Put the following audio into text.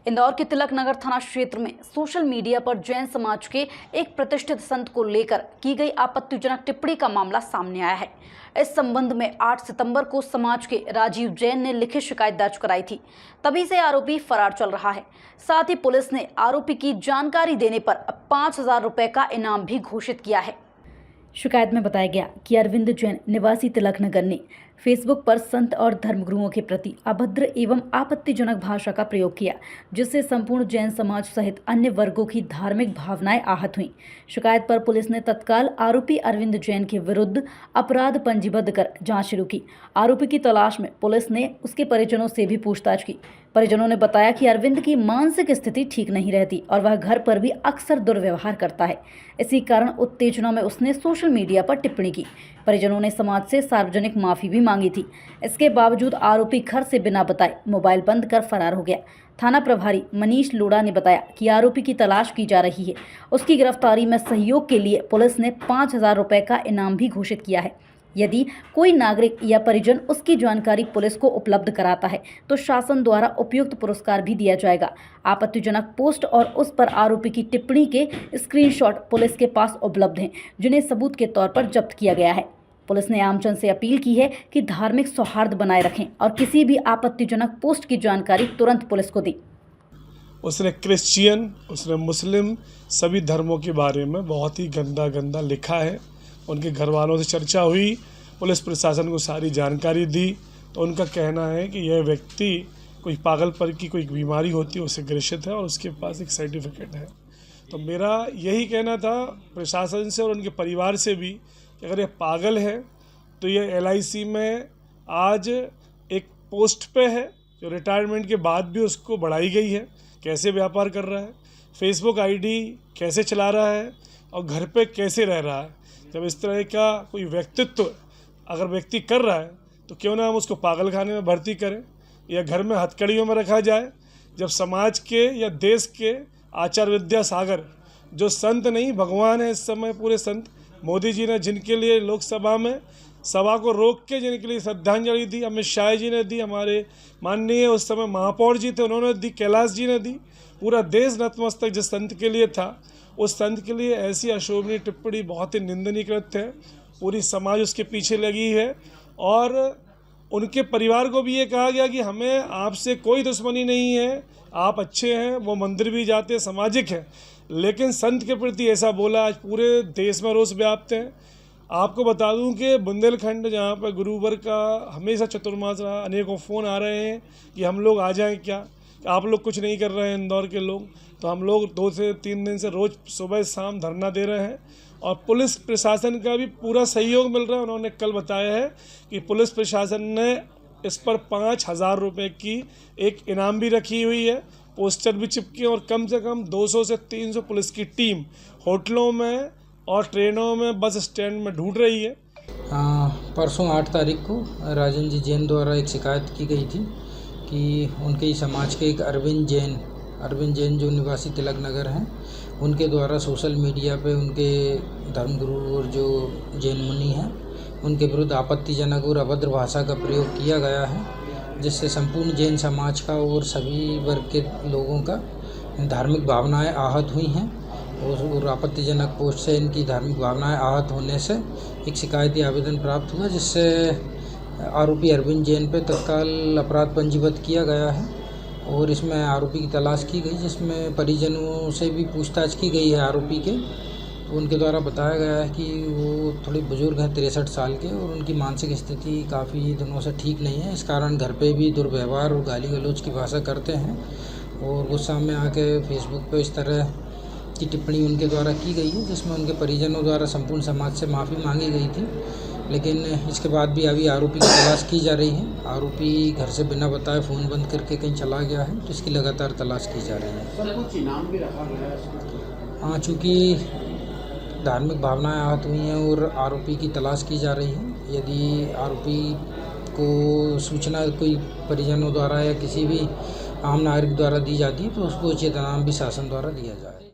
इंदौर के तिलक नगर थाना क्षेत्र में सोशल मीडिया पर जैन समाज के एक प्रतिष्ठित संत को लेकर की गई आपत्तिजनक टिप्पणी का मामला सामने आया है। इस संबंध में 8 सितंबर को समाज के राजीव जैन ने लिखित शिकायत दर्ज कराई थी। तभी से आरोपी फरार चल रहा है। साथ ही पुलिस ने आरोपी की जानकारी देने पर 5,000 रुपए का इनाम भी घोषित किया है। शिकायत में बताया गया कि अरविंद जैन निवासी तिलक नगर ने फेसबुक पर संत और धर्मगुरुओं के प्रति अभद्र एवं आपत्तिजनक भाषा का प्रयोग किया, जिससे संपूर्ण जैन समाज सहित अन्य वर्गों की धार्मिक भावनाएं आहत हुईं। शिकायत पर पुलिस ने तत्काल आरोपी अरविंद जैन के विरुद्ध अपराध पंजीबद्ध कर जांच शुरू की। आरोपी की तलाश में पुलिस ने उसके परिजनों से भी पूछताछ की। परिजनों ने बताया कि अरविंद की मानसिक स्थिति ठीक नहीं रहती और वह घर पर भी अक्सर दुर्व्यवहार करता है। इसी कारण उत्तेजना में उसने सोशल मीडिया पर टिप्पणी की। परिजनों ने समाज से सार्वजनिक माफी भी मांगी थी। इसके बावजूद आरोपी घर से बिना बताए मोबाइल बंद कर फरार हो गया। थाना प्रभारी मनीष लोढ़ा ने बताया कि आरोपी की तलाश की जा रही है। उसकी गिरफ्तारी में सहयोग के लिए पुलिस ने 5,000 रुपए का इनाम भी घोषित किया है। यदि कोई नागरिक या परिजन उसकी जानकारी पुलिस को उपलब्ध कराता है तो शासन द्वारा उपयुक्त पुरस्कार भी दिया जाएगा। आपत्तिजनक पोस्ट और उस पर आरोपी की टिप्पणी के स्क्रीनशॉट पुलिस के पास उपलब्ध हैं, जिन्हें सबूत के तौर पर जब्त किया गया है। पुलिस ने आमजन से अपील की है कि धार्मिक सौहार्द बनाए रखें और किसी भी आपत्तिजनक पोस्ट की जानकारी तुरंत पुलिस को दें। उसने क्रिश्चियन, उसने मुस्लिम, सभी धर्मों के बारे में बहुत ही गंदा लिखा है। उनके घर वालों से चर्चा हुई, पुलिस प्रशासन को सारी जानकारी दी, तो उनका कहना है कि यह व्यक्ति कोई पागलपन की कोई बीमारी होती है, उससे ग्रसित है और उसके पास एक सर्टिफिकेट है। तो मेरा यही कहना था प्रशासन से और उनके परिवार से भी कि अगर ये पागल है तो ये LIC में आज एक पोस्ट पे है जो रिटायरमेंट के बाद भी उसको बढ़ाई गई है। कैसे व्यापार कर रहा है, फेसबुक ID कैसे चला रहा है और घर पे कैसे रह रहा है। जब इस तरह का कोई व्यक्तित्व अगर व्यक्ति कर रहा है तो क्यों ना हम उसको पागल खाने में भर्ती करें या घर में हथकड़ियों में रखा जाए। जब समाज के या देश के आचार्य विद्यासागर जो संत नहीं भगवान है इस समय, पूरे संत मोदी जी ने जिनके लिए लोकसभा में सभा को रोक के जिनके लिए श्रद्धांजलि दी, अमित शाह जी ने दी, हमारे माननीय उस समय महापौर जी थे उन्होंने दी, कैलाश जी ने दी, पूरा देश नतमस्तक जिस संत के लिए था उस संत के लिए ऐसी अशोभनीय टिप्पणी बहुत ही निंदनीय कृत्य है। पूरी समाज उसके पीछे लगी है और उनके परिवार को भी ये कहा गया कि हमें आपसे कोई दुश्मनी नहीं है, आप अच्छे हैं, वो मंदिर भी जाते हैं, सामाजिक है, लेकिन संत के प्रति ऐसा बोला। आज पूरे देश में रोष व्याप्त है। आपको बता दूं कि बुंदेलखंड जहाँ पर गुरुवर का हमेशा चतुर्मास रहा, अनेकों फ़ोन आ रहे हैं कि हम लोग आ जाएं क्या, आप लोग कुछ नहीं कर रहे हैं इंदौर के लोग। तो हम लोग 2 से 3 दिन से रोज़ सुबह शाम धरना दे रहे हैं और पुलिस प्रशासन का भी पूरा सहयोग मिल रहा है। उन्होंने कल बताया है कि पुलिस प्रशासन ने इस पर 5,000 रुपये की एक इनाम भी रखी हुई है, पोस्टर भी चिपके और कम से कम 200 से 300 पुलिस की टीम होटलों में और ट्रेनों में, बस स्टैंड में ढूंढ रही है। परसों 8 तारीख को राजन जी जैन द्वारा एक शिकायत की गई थी कि उनके ही समाज के एक अरविंद जैन जो निवासी तिलक नगर हैं, उनके द्वारा सोशल मीडिया पे उनके धर्मगुरु और जो जैन मुनि हैं उनके विरुद्ध आपत्तिजनक और अभद्र भाषा का प्रयोग किया गया है, जिससे संपूर्ण जैन समाज का और सभी वर्ग के लोगों का धार्मिक भावनाएं आहत हुई हैं। और आपत्तिजनक पोस्ट से इनकी धार्मिक भावनाएं आहत होने से एक शिकायती आवेदन प्राप्त हुआ, जिससे आरोपी अरविंद जैन पे तत्काल अपराध पंजीबद्ध किया गया है और इसमें आरोपी की तलाश की गई, जिसमें परिजनों से भी पूछताछ की गई है आरोपी के। तो उनके द्वारा बताया गया है कि वो थोड़े बुजुर्ग हैं, 63 साल के, और उनकी मानसिक स्थिति काफ़ी दिनों से ठीक नहीं है। इस कारण घर पे भी दुर्व्यवहार और गाली गलौज की भाषा करते हैं और गुस्सा में आके फेसबुक पे इस तरह की टिप्पणी उनके द्वारा की गई है, जिसमें उनके परिजनों द्वारा संपूर्ण समाज से माफ़ी मांगी गई थी। लेकिन इसके बाद भी अभी आरोपी की तलाश की जा रही है। आरोपी घर से बिना बताए फ़ोन बंद करके कहीं चला गया है, तो इसकी लगातार तलाश की जा रही है। सर, कुछ इनाम भी रखा गया है? हाँ, चूँकि धार्मिक भावनाएं आहत हुई हैं और आरोपी की तलाश की जा रही है। यदि आरोपी को सूचना कोई परिजनों द्वारा या किसी भी आम नागरिक द्वारा दी जाती है तो उसको उचित इनाम भी शासन द्वारा दिया जाए।